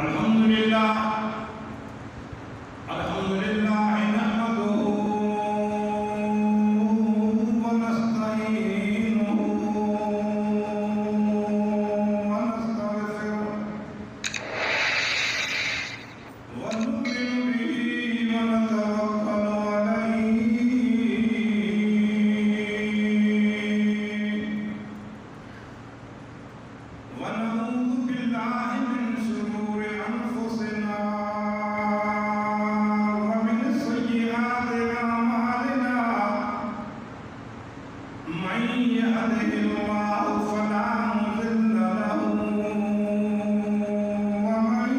अल्हम्दुलिल्लाह अल्हम्दुलिल्लाह नहमदुहु व नस्तईनुहु व नस्तगफिरुहु व नु'मिनु बिही व नतवक्कलु अलैहि व नऊज़ु बिल्लाहि मिन शुरूरि अनफुसिना व मिन सय्यिआति अअमालिना मन यहदिहिल्लाहु फला मुज़िल्ल लहु व मन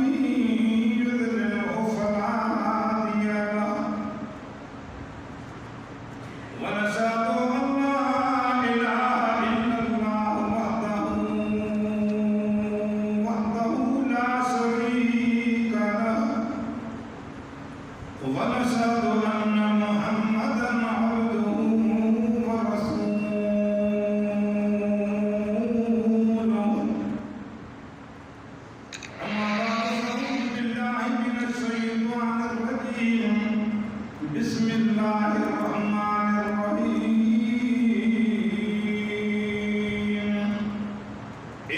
युज़लिल्हु फला हादिय लहु व नशहदु अन ला इलाहा इल्लल्लाहु वहदहु ला शरीका लहु व नशहदु अन्न मुहम्मदन अब्दुहु व रसूलुहु अम्मा बाद फ़अऊज़ु बिल्लाहि मिनश शैतानिर रजीम बिस्मिल्लाहिर रहमानिर रहीम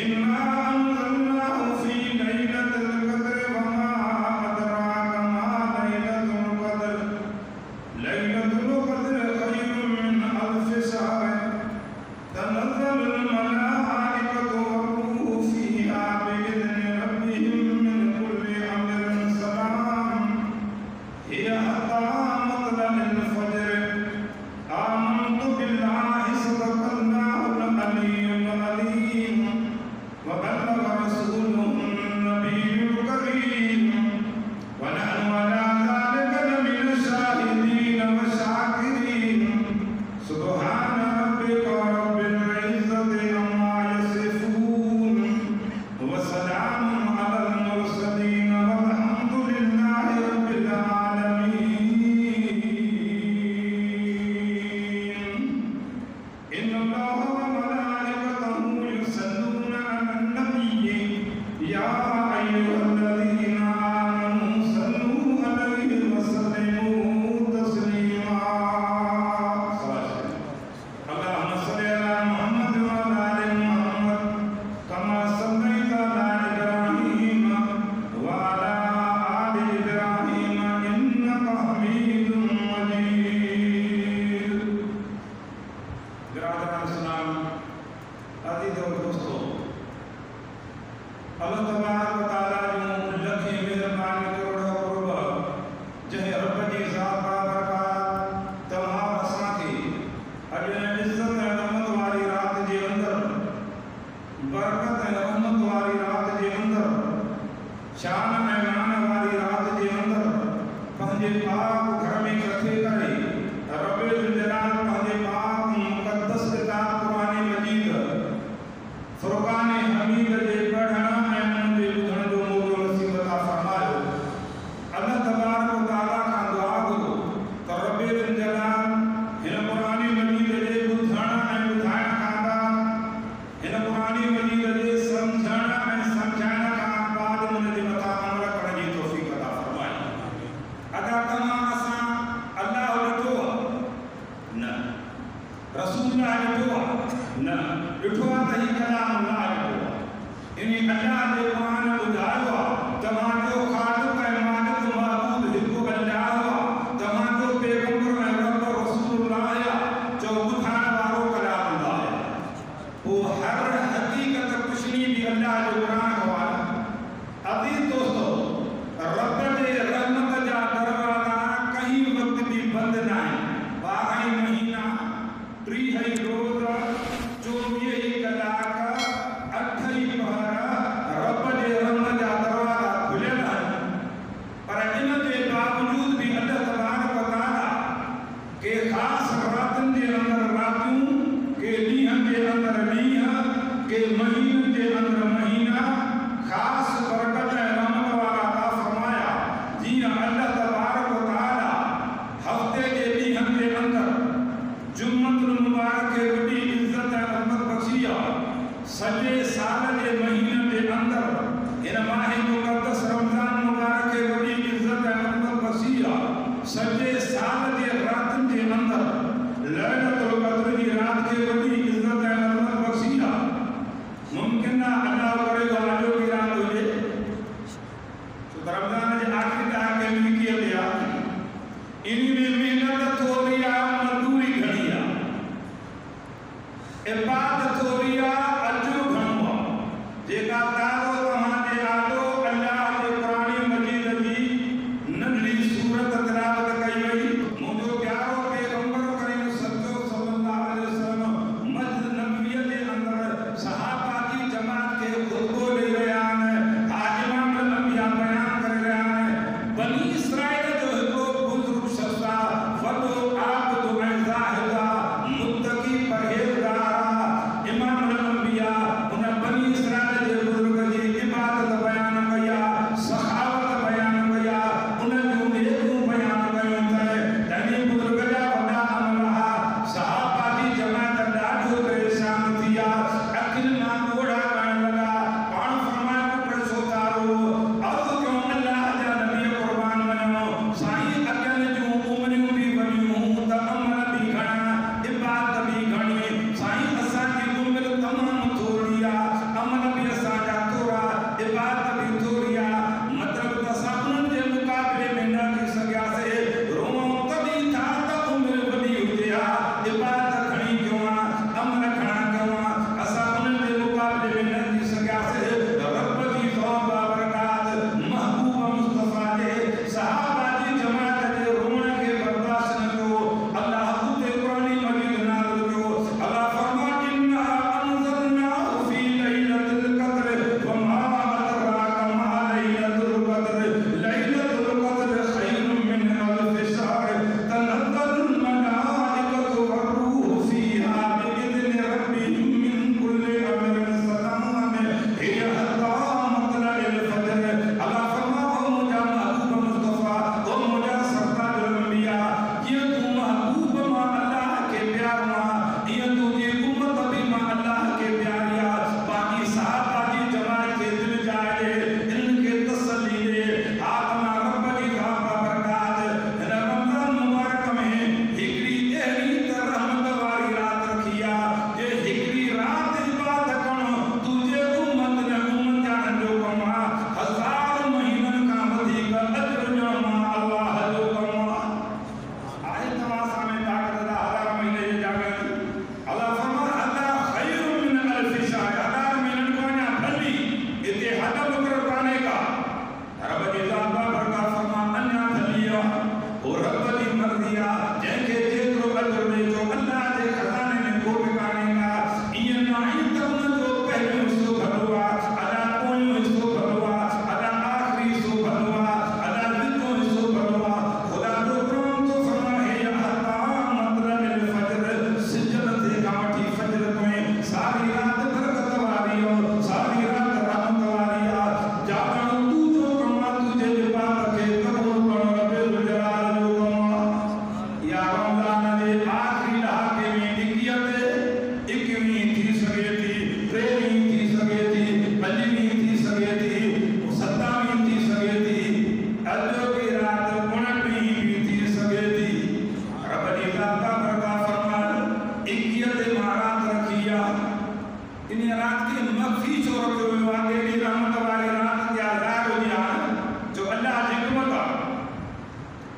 इन्ना अंज़लनाहु फ़ी लैलतिल क़द्र व मा अदराका मा लैलतुल क़द्र लैलतुल क़द्र खैरुम मिन अल्फ़ि शहर तनज़्ज़लुल मलाइकतु वर्रूहु फ़ीहा बिइज़्नि रब्बिहिम मिन कुल्लि अम्रिन सलाम हिय हत्ता मत्लइल फ़ज्र आमनतु बिल्लाहि सदक़ल्लाहुल अलियुल अलीम व बल्लग रसूलुहुन नबियुल करीम व नहनु अला ज़ालिका लमिन शाहिदीन व शाकिरीन सुब्हान रब्बिका रब्बिल इज़्ज़ति अम्मा यसिफून व सलामुन अलल मुरसलीन वल्हम्दुलिल्लाहि रब्बिल आलमीन इन्नल्लाह व मलाइकतहु युसल्लूना अलन नबिय्यि या अय्युहल्लज़ीना आमनू सल्लू अलैहि व सल्लिमू तस्लीमा अल्लाहुम्मा सल्लि अला मुहम्मद व अला आलि मुहम्मद कमा सल्लैता अला इब्राहीम व अला आलि इब्राहीम इन्नका हमीदुम मजीद। बिरादरान इस्लाम, अज़ीज़ और दोस्तों, अल्लाह तबारक व तआला जो लखी मेहरबानी करोड़ों कुर्ब जहे रब जी ज़ात बाबरकात तमाम असांखे अॼु हिन इज़्ज़त ऐं रहमत वारी रात जे अंदरि बरकत ऐं रहमत वारी रात जे अंदरि शान ऐं मान वारी रात जे अंदरि पंहिंजे पाक घर में इकट्ठे करे रब्बुल जलाल पंहिंजे पाक मुक़द्दस किताब क़ुरान मजीद फुरक़ान हमीद जे पढ़ण ऐं उन्हनि जे ॿुधण जो मौक़ो नसीब अता फ़रमायो। अल्लाह तबारक व तआला खां दुआ घुरो त रब्बुल जलाल हिन क़ुरान मजीद जे ॿुधण ऐं ॿुधाइण खां बाद हिन क़ुरान मजीद जे सम्झण ऐं सम्झाइण खां बाद उन जे मथां अमल करण जी तौफ़ीक़ अता फ़रमाए। अदा तमाम असां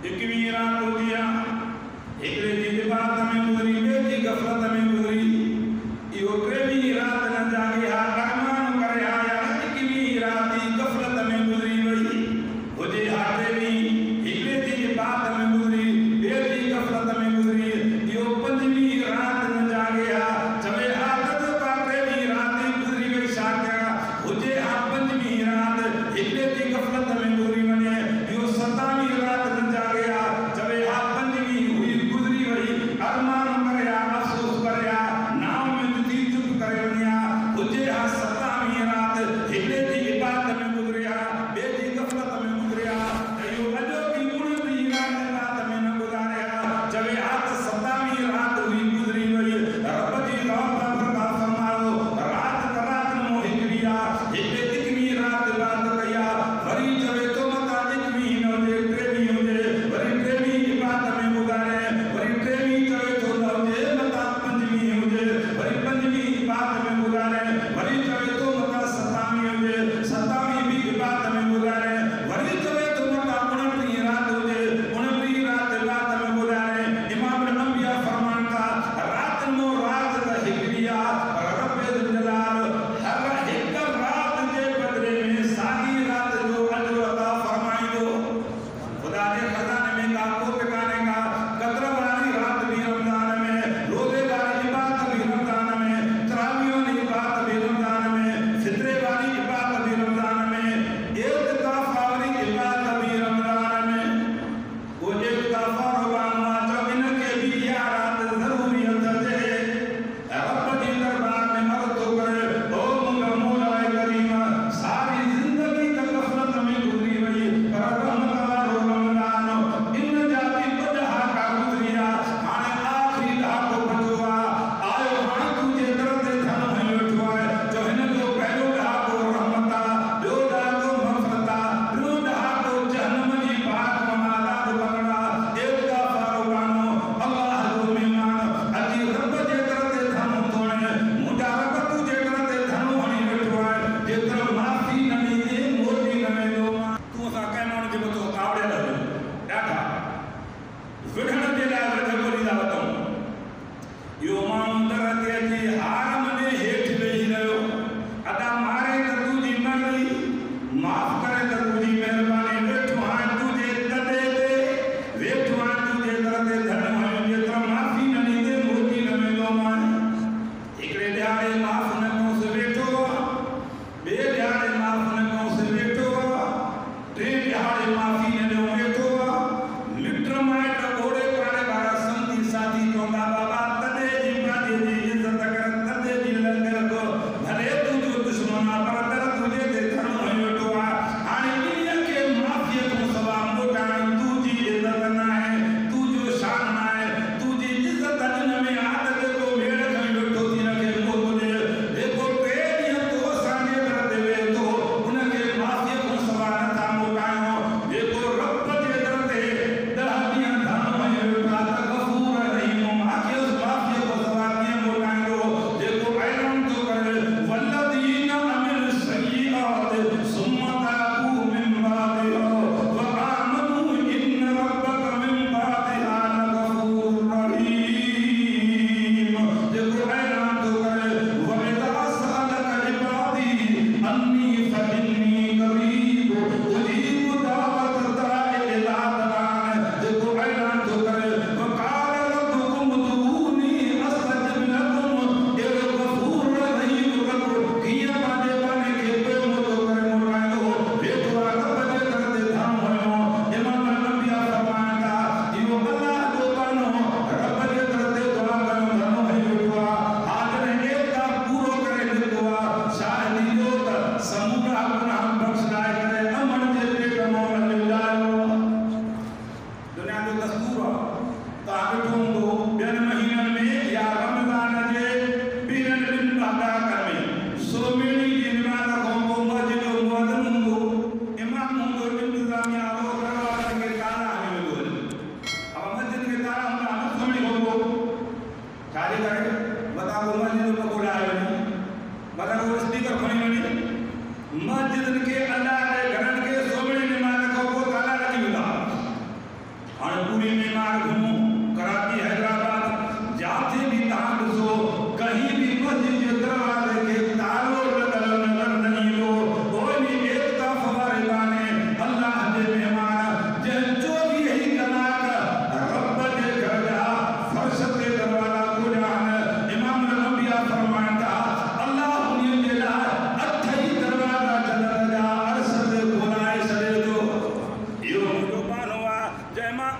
एकवीं रात हो गया एकरे जी बात में गुजरी बेटी गफलत में गुजरी यो टेवीं रात न जागे हा अरमान करे आया एकवीं रात ही गफलत में गुजरी वही मुझे हा टेवीं एकरे जी बात में गुजरी बेटी गफलत में गुजरी यो पंजवीं रात न जागे हा चवे हा तद का टेवीं रात ही गुजरी वही साकरा मुझे हा पंजवीं रात एकरे जी गफलत में गुजरी वने यो 7वीं रात न जागे हा चवे हा पंजवीं हुई गुजरी वही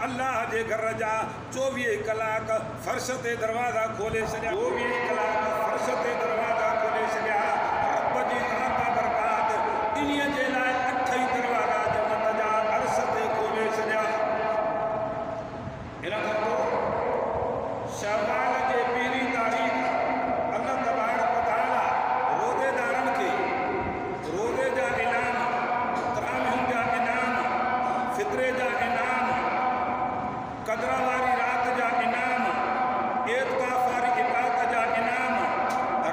अल्लाह जे घर जा 24 कलाक फर्श ते दरवाज़ा खोले छॾिया, 24 कलाक फर्श ते दरवाज़ा खोले छॾिया। रब जी ज़ात बरकात इन्हीअ जे लाइ 8 ई दरवाज़ा जन्नत जा अर्श ते खोले छॾिया। इन खां पोइ शवाल जे पहिरीं तारीख़ अल्लाह तबारक व तआला रोज़ेदारनि खे रोज़े जा इनाम, तरावीह जा इनाम, फित्रे जा इनाम, क़द्र वारी रात जा इनाम, एतिकाफ़ वारी इबादत जा इनाम,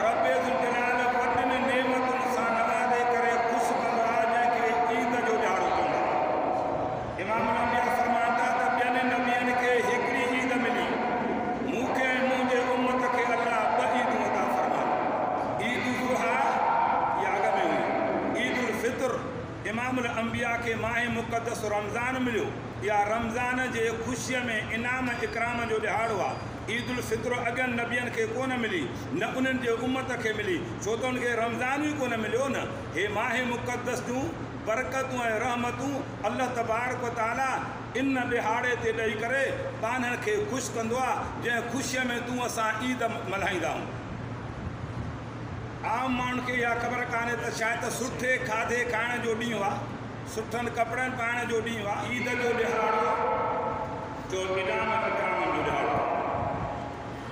रब ज़ुल जलाल वॾियुनि नेमतुनि सां नवाज़े करे ख़ुशि कंदो आहे, जंहिंखे ईद जो ॾियारो चवंदा। इमाम नबी फरमाता त ॿियनि नबियनि खे हिकिड़ी ईद मिली, मूंखे मुंहिंजे उम्मत खे अल्लाह 2 ईदूं अता फरमाई। ईद ज़ुहा इहा अॻ में हुई, ईद उल फितर इमामुल अंबिया खे माह मुक़दस रमज़ान मिलियो, या रमज़ान जे ख़ुशीअ में इनाम इकराम जो ॾिहाड़ो आहे। ईद उल फितर अॻियनि नबियनि खे कोन मिली, न उन्हनि जे उम्मत खे मिली, छो त उनखे रमज़ान ई कोन मिलियो न। हे माह मुक़दस जूं बरकतूं ऐं रहमतूं अल्लाह तबारक व तआला इन ॾिहाड़े ते ॾेई करे पाणनि खे ख़ुशि कंदो आहे, जंहिं ख़ुशीअ में तूं असां ईद मल्हाईंदा आहियूं। आम माण्हुनि खे इहा ख़बर कान्हे त शायदि सुठे खाधे खाइण जो ॾींहुं आहे, सुठनि कपिड़नि पाइण जो ॾींहुं आहे। ईद जो ॾिहाड़ो जो इनाम इकराम जो ॾिहाड़ो,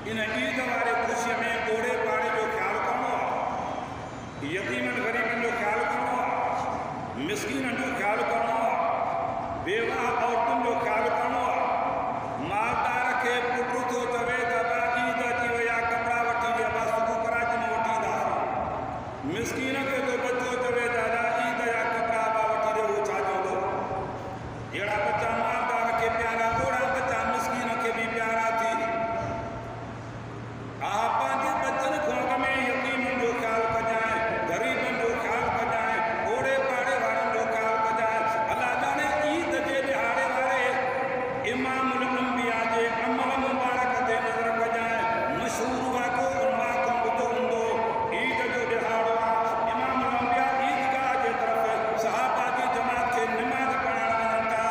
इन ईद वारे ख़ुशीअ में ओड़े पाड़े जो ख़्यालु करिणो आहे, यतीमनि ग़रीबनि जो ख़्यालु करिणो आहे, मिसकीननि जो ख़्यालु करिणो आहे, बेवाह औरतुनि जो ख़्यालु करिणो आहे। मालदार खे पुटु थो चवे त ईद अची वई आहे, कपिड़ा वठी ॾिए, बसि सुबुह कराची में वठी ईंदासीं। मिसकीन खे तो बच्चो चवे त ईद जा कपिड़ा वठी ॾिए, उहो छा चवंदो? अहिड़ा बच्चा मालदार खे प्यारा, ओड़ा बच्चा मिसकीन खे बि प्यारा थी। हा, पंहिंजे बच्चनि खां अॻ में यतीमनि जो ख़्यालु कजांइ, ग़रीबनि जो ख़्यालु कजांइ, ओड़े पाड़े वारनि जो ख़्यालु कजांइ। अल्लाह ॼाणे ईद जे ॾिहाड़े वारे इमामुल अंबिया जे अमल मुबारक ते नज़र कजांइ। मशहूरु वाक़ो उन्माकुम ॿुधो हूंदो, ईद जो ॾिहाड़ो आहे, इमामुल अंबिया ईदगाह जे तरफ़ सहाबा जी जमात खे निमाज़ पढ़ाइण वञनि था।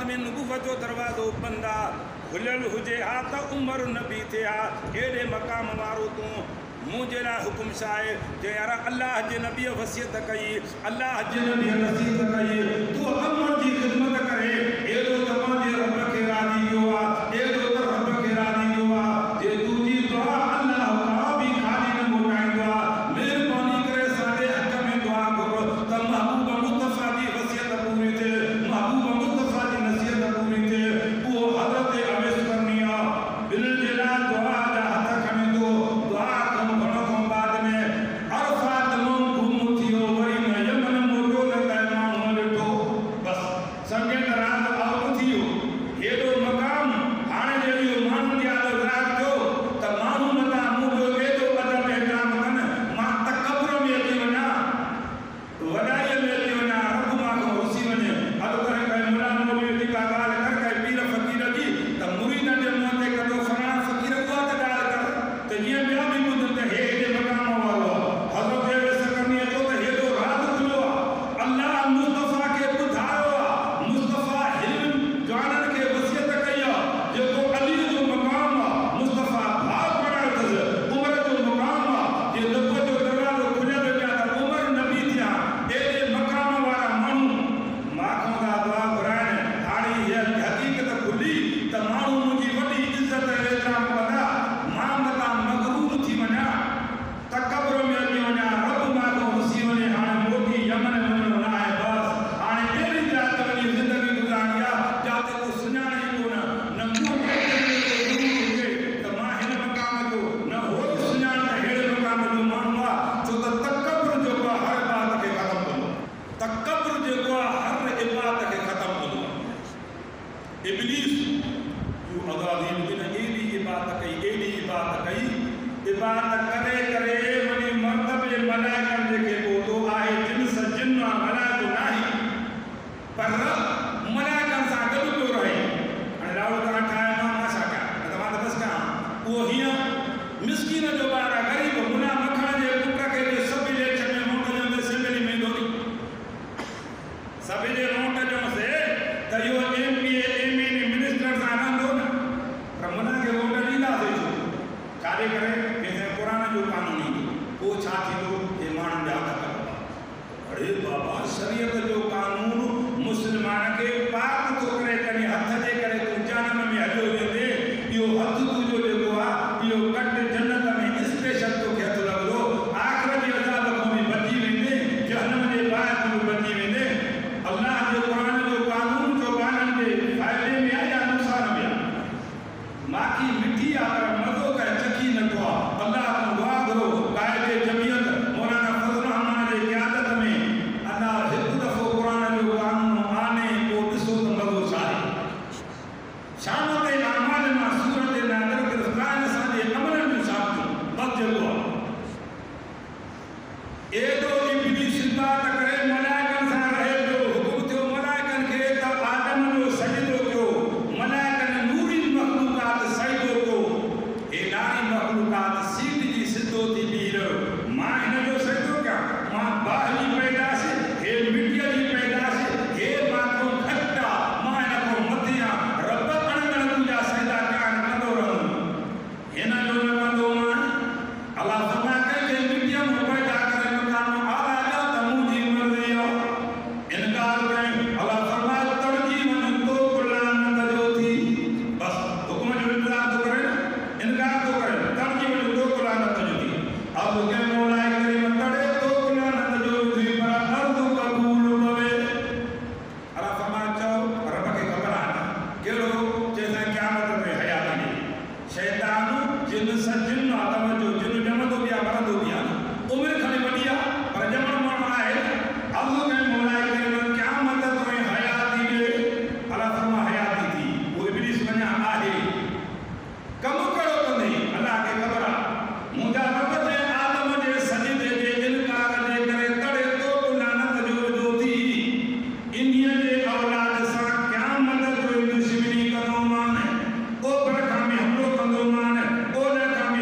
में नुबुवत जो दरवाज़ो बंद आहे खुलियल हुजे हा त उमर नबी थे हा एॾे मक़ाम वारो तूं मुझे लाइ हुकुम छा आहे जे यार अल्लाह जे नबीअ वसियत कई अल्लाह जे नबीअ नसीहत कई तूं अमर जी ख़िदमत करे एॾो त पंहिंजे रब खे राज़ी कयो आहे एॾो त रब खे राज़ी कयो आहे जे तुंहिंजी दुआ अल्लाह का बि ख़ाली न मोटाईंदो आहे महिरबानी करे असांजे हक़ में दुआ करो त महबूब मुस्तफ़ा जी वसियत पूरी थिए महबूब मुस्तफ़ा जी नसीहत पूरी थिए उहो हज़रत अवैस करनी आहे बिल जे लाइ दुआ जा हथ खणी थो दुआ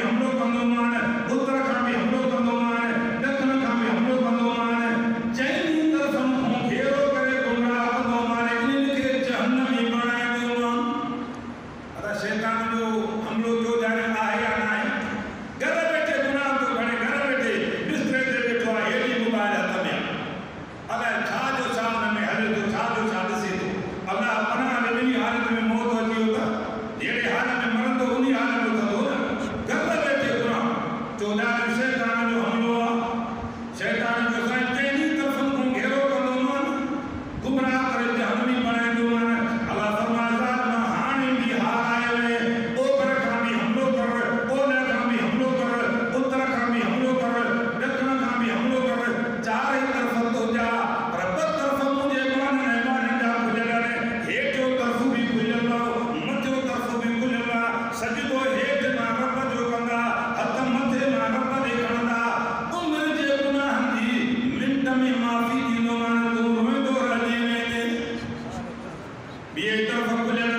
हमलो तरफ़ खुलियल